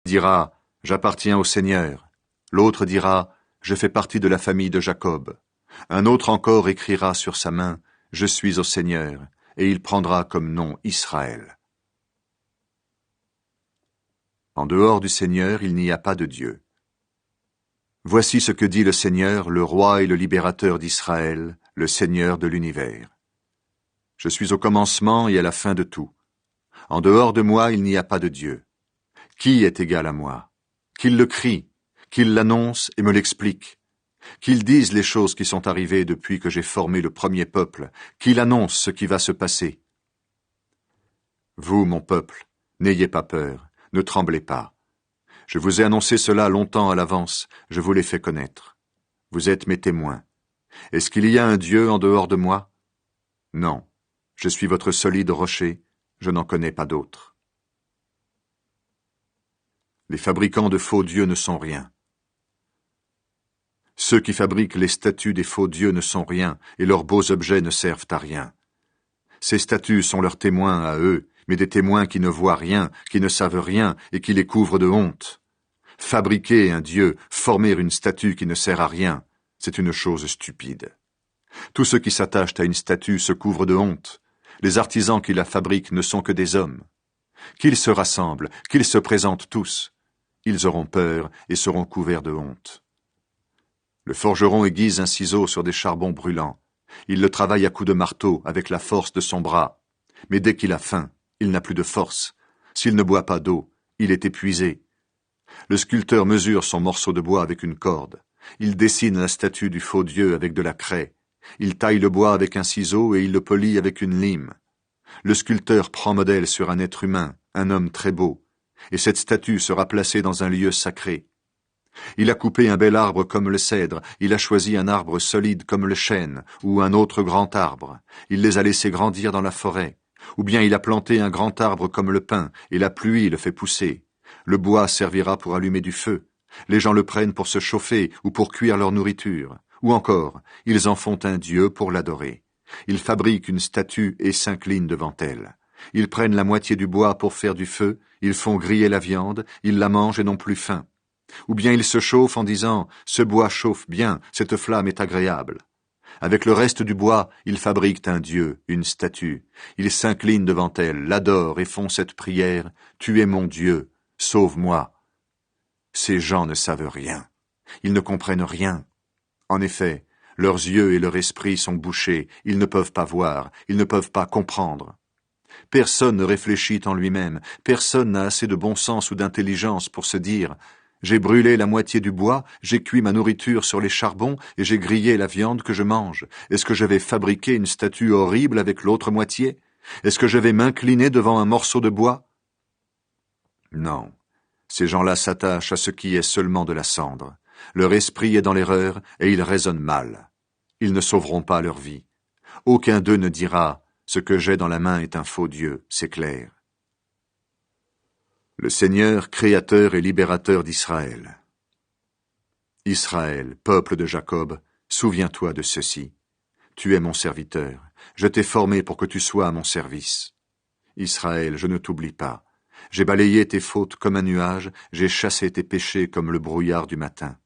dira « J'appartiens au Seigneur ». L'autre dira « Je fais partie de la famille de Jacob ». Un autre encore écrira sur sa main « Je suis au Seigneur », et il prendra comme nom Israël. En dehors du Seigneur, il n'y a pas de Dieu. Voici ce que dit le Seigneur, le roi et le libérateur d'Israël, le Seigneur de l'univers. Je suis au commencement et à la fin de tout. En dehors de moi, il n'y a pas de Dieu. Qui est égal à moi? Qu'il le crie, qu'il l'annonce et me l'explique. Qu'il dise les choses qui sont arrivées depuis que j'ai formé le premier peuple, qu'il annonce ce qui va se passer. Vous, mon peuple, n'ayez pas peur, ne tremblez pas. Je vous ai annoncé cela longtemps à l'avance, je vous l'ai fait connaître. Vous êtes mes témoins. Est-ce qu'il y a un Dieu en dehors de moi? Non, je suis votre solide rocher, je n'en connais pas d'autre. Les fabricants de faux dieux ne sont rien. Ceux qui fabriquent les statues des faux dieux ne sont rien, et leurs beaux objets ne servent à rien. Ces statues sont leurs témoins à eux, mais des témoins qui ne voient rien, qui ne savent rien, et qui les couvrent de honte. Fabriquer un dieu, former une statue qui ne sert à rien, c'est une chose stupide. Tous ceux qui s'attachent à une statue se couvrent de honte. Les artisans qui la fabriquent ne sont que des hommes. Qu'ils se rassemblent, qu'ils se présentent tous. Ils auront peur et seront couverts de honte. Le forgeron aiguise un ciseau sur des charbons brûlants. Il le travaille à coups de marteau avec la force de son bras. Mais dès qu'il a faim, il n'a plus de force. S'il ne boit pas d'eau, il est épuisé. Le sculpteur mesure son morceau de bois avec une corde. Il dessine la statue du faux dieu avec de la craie. Il taille le bois avec un ciseau et il le polit avec une lime. Le sculpteur prend modèle sur un être humain, un homme très beau, et cette statue sera placée dans un lieu sacré. Il a coupé un bel arbre comme le cèdre, il a choisi un arbre solide comme le chêne, ou un autre grand arbre. Il les a laissés grandir dans la forêt. Ou bien il a planté un grand arbre comme le pin, et la pluie le fait pousser. Le bois servira pour allumer du feu. Les gens le prennent pour se chauffer ou pour cuire leur nourriture. Ou encore, ils en font un dieu pour l'adorer. Ils fabriquent une statue et s'inclinent devant elle. Ils prennent la moitié du bois pour faire du feu, ils font griller la viande, ils la mangent et n'ont plus faim. Ou bien ils se chauffent en disant « Ce bois chauffe bien, cette flamme est agréable ». Avec le reste du bois, ils fabriquent un dieu, une statue. Ils s'inclinent devant elle, l'adorent et font cette prière « Tu es mon Dieu, sauve-moi ». Ces gens ne savent rien. Ils ne comprennent rien. En effet, leurs yeux et leur esprit sont bouchés, ils ne peuvent pas voir, ils ne peuvent pas comprendre. Personne ne réfléchit en lui-même, personne n'a assez de bon sens ou d'intelligence pour se dire « J'ai brûlé la moitié du bois, j'ai cuit ma nourriture sur les charbons et j'ai grillé la viande que je mange. Est-ce que je vais fabriquer une statue horrible avec l'autre moitié? Est-ce que je vais m'incliner devant un morceau de bois? » Non, ces gens-là s'attachent à ce qui est seulement de la cendre. Leur esprit est dans l'erreur et ils raisonnent mal. Ils ne sauveront pas leur vie. Aucun d'eux ne dira « Ce que j'ai dans la main est un faux Dieu », c'est clair. Le Seigneur, créateur et libérateur d'Israël. Israël, peuple de Jacob, souviens-toi de ceci. Tu es mon serviteur. Je t'ai formé pour que tu sois à mon service. Israël, je ne t'oublie pas. J'ai balayé tes fautes comme un nuage, j'ai chassé tes péchés comme le brouillard du matin.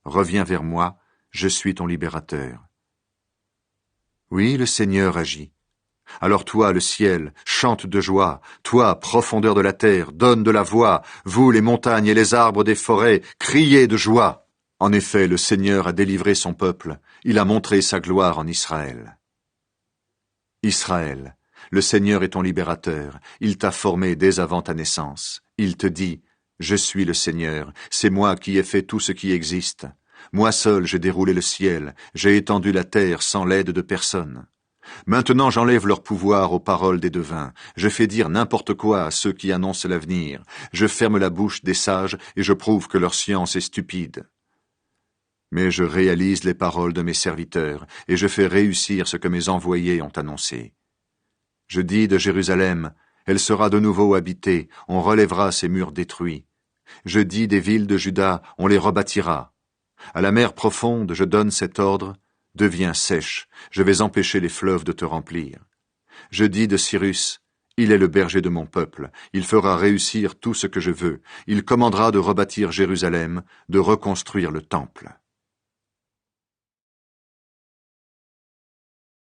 Reviens vers moi, je suis ton libérateur. Oui, le Seigneur agit. Alors toi, le ciel, chante de joie, toi, profondeur de la terre, donne de la voix, vous, les montagnes et les arbres des forêts, criez de joie. En effet, le Seigneur a délivré son peuple, il a montré sa gloire en Israël. Israël, le Seigneur est ton libérateur, il t'a formé dès avant ta naissance. Il te dit, je suis le Seigneur, c'est moi qui ai fait tout ce qui existe. Moi seul j'ai déroulé le ciel, j'ai étendu la terre sans l'aide de personne. Maintenant j'enlève leur pouvoir aux paroles des devins, je fais dire n'importe quoi à ceux qui annoncent l'avenir, je ferme la bouche des sages et je prouve que leur science est stupide. Mais je réalise les paroles de mes serviteurs et je fais réussir ce que mes envoyés ont annoncé. Je dis de Jérusalem, elle sera de nouveau habitée, on relèvera ses murs détruits. Je dis des villes de Juda, on les rebâtira. À la mer profonde, je donne cet ordre, deviens sèche, je vais empêcher les fleuves de te remplir. Je dis de Cyrus, Il est le berger de mon peuple, il fera réussir tout ce que je veux, il commandera de rebâtir Jérusalem, de reconstruire le temple.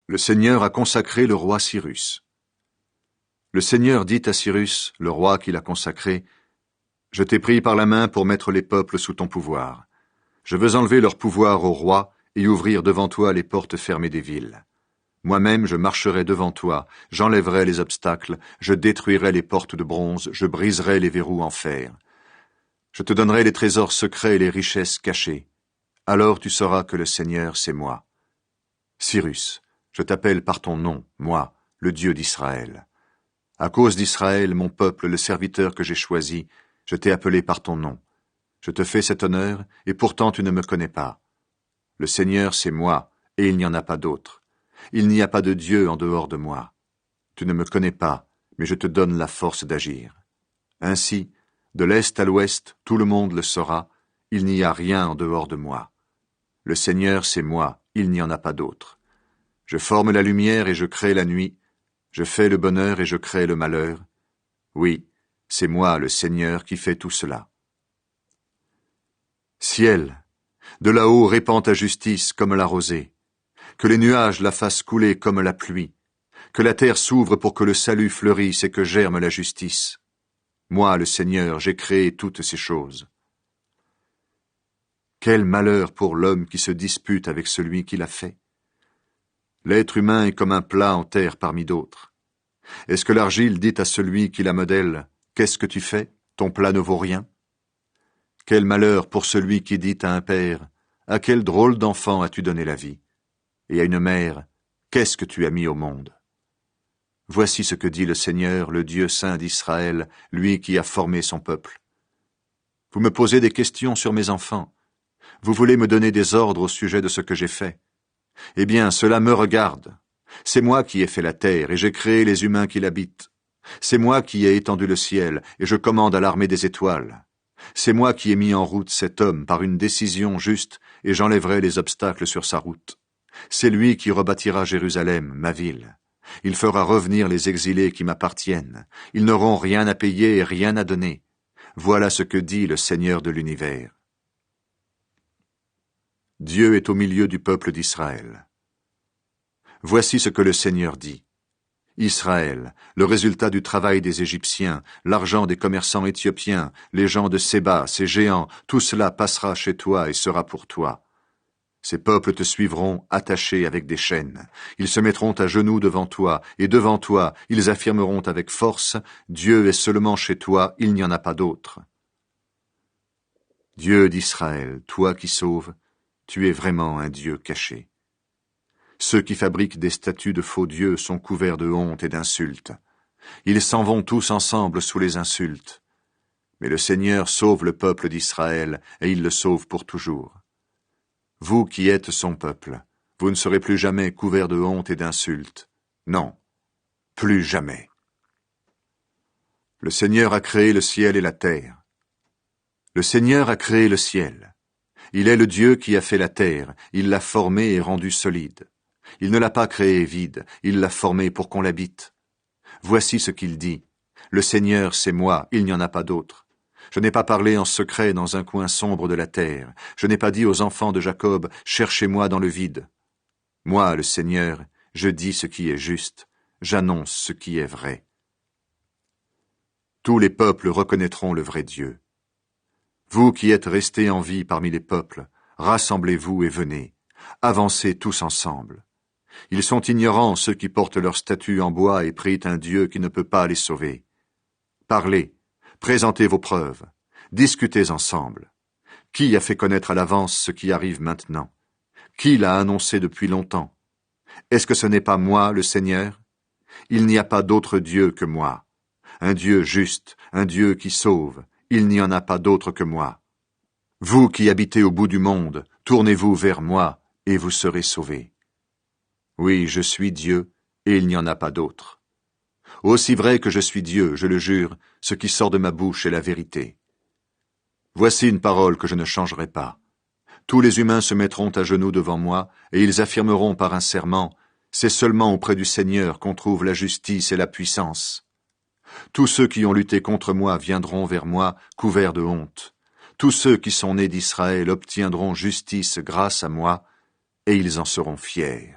Le Seigneur a consacré le roi Cyrus. Le Seigneur dit à Cyrus, le roi qu'il a consacré, « Je t'ai pris par la main pour mettre les peuples sous ton pouvoir. Je veux enlever leur pouvoir au roi et ouvrir devant toi les portes fermées des villes. Moi-même je marcherai devant toi, j'enlèverai les obstacles, je détruirai les portes de bronze, je briserai les verrous en fer. Je te donnerai les trésors secrets et les richesses cachées. Alors tu sauras que le Seigneur, c'est moi. Cyrus, je t'appelle par ton nom, moi, le Dieu d'Israël. À cause d'Israël, mon peuple, le serviteur que j'ai choisi, je t'ai appelé par ton nom. Je te fais cet honneur, et pourtant tu ne me connais pas. Le Seigneur, c'est moi, et il n'y en a pas d'autre. Il n'y a pas de Dieu en dehors de moi. Tu ne me connais pas, mais je te donne la force d'agir. Ainsi, de l'est à l'ouest, tout le monde le saura, il n'y a rien en dehors de moi. Le Seigneur, c'est moi, il n'y en a pas d'autre. Je forme la lumière et je crée la nuit, je fais le bonheur et je crée le malheur. Oui, c'est moi, le Seigneur, qui fais tout cela. Ciel, de là-haut répands ta justice comme la rosée. Que les nuages la fassent couler comme la pluie, que la terre s'ouvre pour que le salut fleurisse et que germe la justice. Moi, le Seigneur, j'ai créé toutes ces choses. Quel malheur pour l'homme qui se dispute avec celui qui l'a fait. L'être humain est comme un plat en terre parmi d'autres. Est-ce que l'argile dit à celui qui la modèle, « Qu'est-ce que tu fais? Ton plat ne vaut rien ?» Quel malheur pour celui qui dit à un père, « À quel drôle d'enfant as-tu donné la vie ?» et à une mère, « Qu'est-ce que tu as mis au monde ?» Voici ce que dit le Seigneur, le Dieu saint d'Israël, lui qui a formé son peuple. Vous me posez des questions sur mes enfants. Vous voulez me donner des ordres au sujet de ce que j'ai fait. Eh bien, cela me regarde. C'est moi qui ai fait la terre et j'ai créé les humains qui l'habitent. C'est moi qui ai étendu le ciel et je commande à l'armée des étoiles. C'est moi qui ai mis en route cet homme par une décision juste et j'enlèverai les obstacles sur sa route. C'est lui qui rebâtira Jérusalem, ma ville. Il fera revenir les exilés qui m'appartiennent. Ils n'auront rien à payer et rien à donner. Voilà ce que dit le Seigneur de l'univers. Dieu est au milieu du peuple d'Israël. Voici ce que le Seigneur dit. Israël, le résultat du travail des Égyptiens, l'argent des commerçants éthiopiens, les gens de Séba, ces géants, tout cela passera chez toi et sera pour toi. Ces peuples te suivront attachés avec des chaînes. Ils se mettront à genoux devant toi, et devant toi, ils affirmeront avec force, « Dieu est seulement chez toi, il n'y en a pas d'autre. » Dieu d'Israël, toi qui sauves, tu es vraiment un Dieu caché. Ceux qui fabriquent des statues de faux dieux sont couverts de honte et d'insultes. Ils s'en vont tous ensemble sous les insultes. Mais le Seigneur sauve le peuple d'Israël, et il le sauve pour toujours. Vous qui êtes son peuple, vous ne serez plus jamais couverts de honte et d'insultes. Non, plus jamais. Le Seigneur a créé le ciel et la terre. Le Seigneur a créé le ciel. Il est le Dieu qui a fait la terre, il l'a formée et rendue solide. Il ne l'a pas créée vide, il l'a formée pour qu'on l'habite. Voici ce qu'il dit. Le Seigneur, c'est moi, il n'y en a pas d'autre. Je n'ai pas parlé en secret dans un coin sombre de la terre. Je n'ai pas dit aux enfants de Jacob, cherchez-moi dans le vide. Moi, le Seigneur, je dis ce qui est juste, j'annonce ce qui est vrai. Tous les peuples reconnaîtront le vrai Dieu. Vous qui êtes restés en vie parmi les peuples, rassemblez-vous et venez. Avancez tous ensemble. Ils sont ignorants, ceux qui portent leur statue en bois et prient un Dieu qui ne peut pas les sauver. Parlez, présentez vos preuves, discutez ensemble. Qui a fait connaître à l'avance ce qui arrive maintenant? Qui l'a annoncé depuis longtemps? Est-ce que ce n'est pas moi, le Seigneur? Il n'y a pas d'autre Dieu que moi. Un Dieu juste, un Dieu qui sauve, il n'y en a pas d'autre que moi. Vous qui habitez au bout du monde, tournez-vous vers moi, et vous serez sauvés. Oui, je suis Dieu, et il n'y en a pas d'autre. Aussi vrai que je suis Dieu, je le jure, ce qui sort de ma bouche est la vérité. Voici une parole que je ne changerai pas. Tous les humains se mettront à genoux devant moi, et ils affirmeront par un serment, c'est seulement auprès du Seigneur qu'on trouve la justice et la puissance. Tous ceux qui ont lutté contre moi viendront vers moi couverts de honte. Tous ceux qui sont nés d'Israël obtiendront justice grâce à moi, et ils en seront fiers.